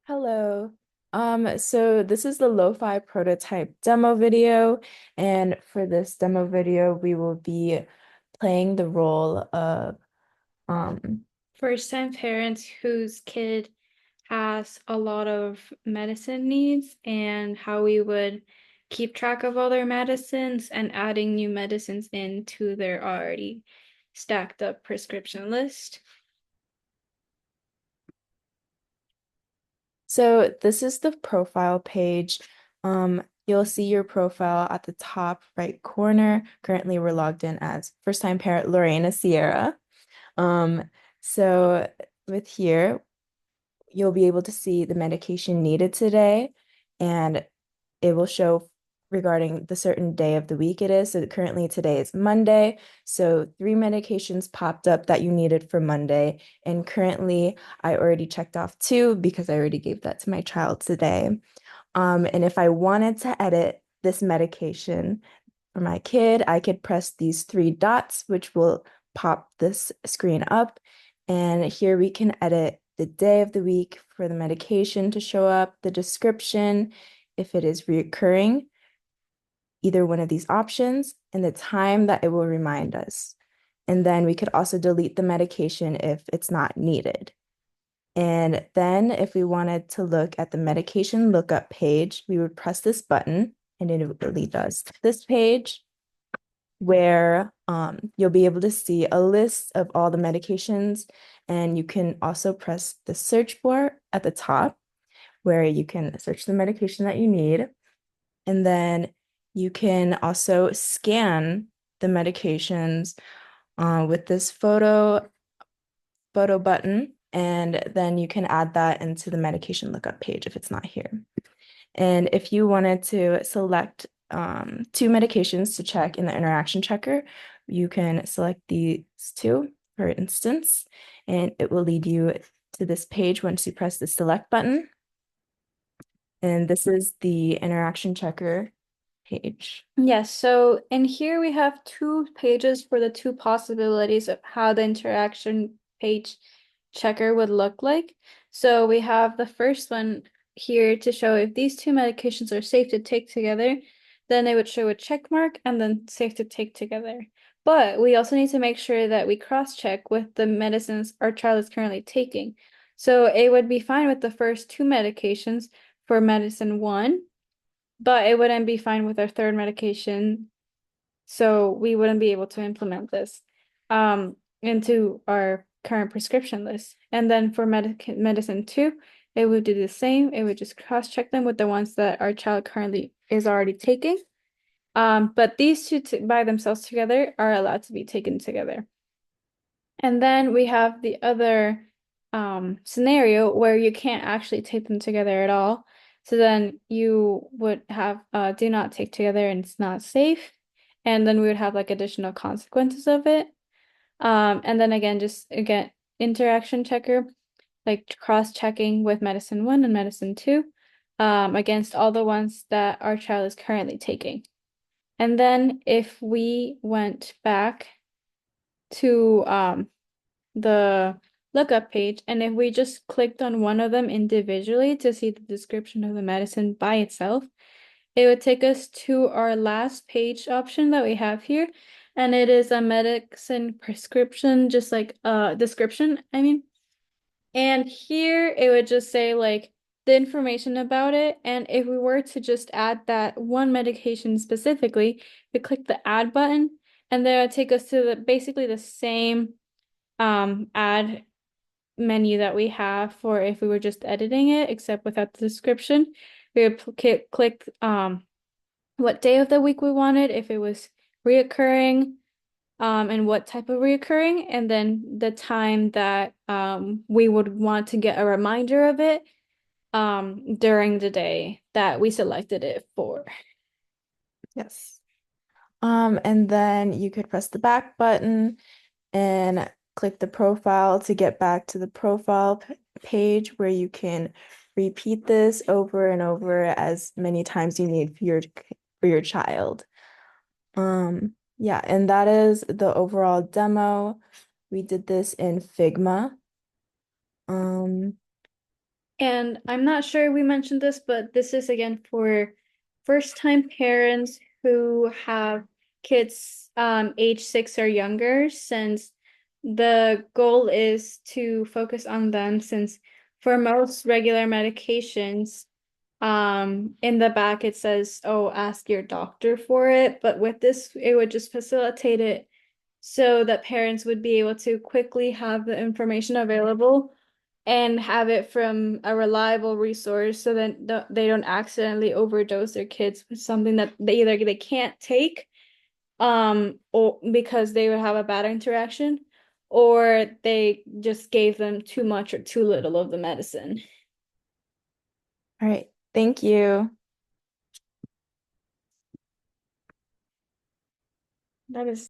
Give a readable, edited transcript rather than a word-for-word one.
Hello. So this is the Lo-Fi prototype demo video, and for this demo video, we will be playing the role of um First-time parents whose kid has a lot of medicine needs and how we would keep track of all their medicines and adding new medicines into their already stacked up prescription list. so this is the profile page. You'll see your profile at the top right corner. Currently, we're logged in as first-time parent Lorena Sierra. Um, so with here, you'll be able to see the medication needed today, and it will show regarding the certain day of the week it is. So currently today is Monday. So three medications popped up that you needed for Monday. And currently I already checked off two because I already gave that to my child today. And if I wanted to edit this medication for my kid, I could press these three dots, which will pop this screen up. And here we can edit the day of the week for the medication to show up, the description, if it is reoccurring, either one of these options, and the time that it will remind us. And then we could also delete the medication if it's not needed. And then if we wanted to look at the medication lookup page, we would press this button and it would lead us to this page where you'll be able to see a list of all the medications. And you can also press the search bar at the top where you can search the medication that you need. And then you can also scan the medications with this photo button, and then you can add that into the medication lookup page if it's not here. And if you wanted to select two medications to check in the interaction checker, you can select these two, for instance, and it will lead you to this page once you press the select button. And this is the interaction checker page. Yes, so in here we have two pages for the two possibilities of how the interaction page checker would look like. So we have the first one here to show if these two medications are safe to take together, then they would show a check mark and then safe to take together. But we also need to make sure that we cross-check with the medicines our child is currently taking. So it would be fine with the first two medications for medicine one, but it wouldn't be fine with our third medication, so we wouldn't be able to implement this into our current prescription list. And then for medicine two, it would do the same. It would just cross-check them with the ones that our child currently is already taking. But these two by themselves together are allowed to be taken together. And then we have the other scenario where you can't actually take them together at all. So then you would have do not take together and it's not safe. And then we would have like additional consequences of it. And then again, just again, interaction checker, like cross-checking with medicine one and medicine two, against all the ones that our child is currently taking. And then if we went back to the lookup page, and if we just clicked on one of them individually to see the description of the medicine by itself, it would take us to our last page option that we have here, and it is a medicine prescription, just like description, I mean. And here it would just say like the information about it, and if we were to just add that one medication specifically, we click the add button, and then it would take us to the basically the same add menu that we have for if we were just editing it, except without the description. We would click what day of the week we wanted, if it was reoccurring, and what type of reoccurring, and then the time that we would want to get a reminder of it during the day that we selected it for. Yes. And then you could press the back button and click the profile to get back to the profile page where you can repeat this over and over as many times you need for your child. Yeah, and that is the overall demo. We did this in Figma. Um, And I'm not sure we mentioned this, but this is again for first-time parents who have kids age 6 or younger, since the goal is to focus on them, since for most regular medications, in the back it says, oh, ask your doctor for it. But with this, it would just facilitate it so that parents would be able to quickly have the information available and have it from a reliable resource so that they don't accidentally overdose their kids with something that they can't take or because they would have a bad interaction, or they just gave them too much or too little of the medicine. All right, thank you. That is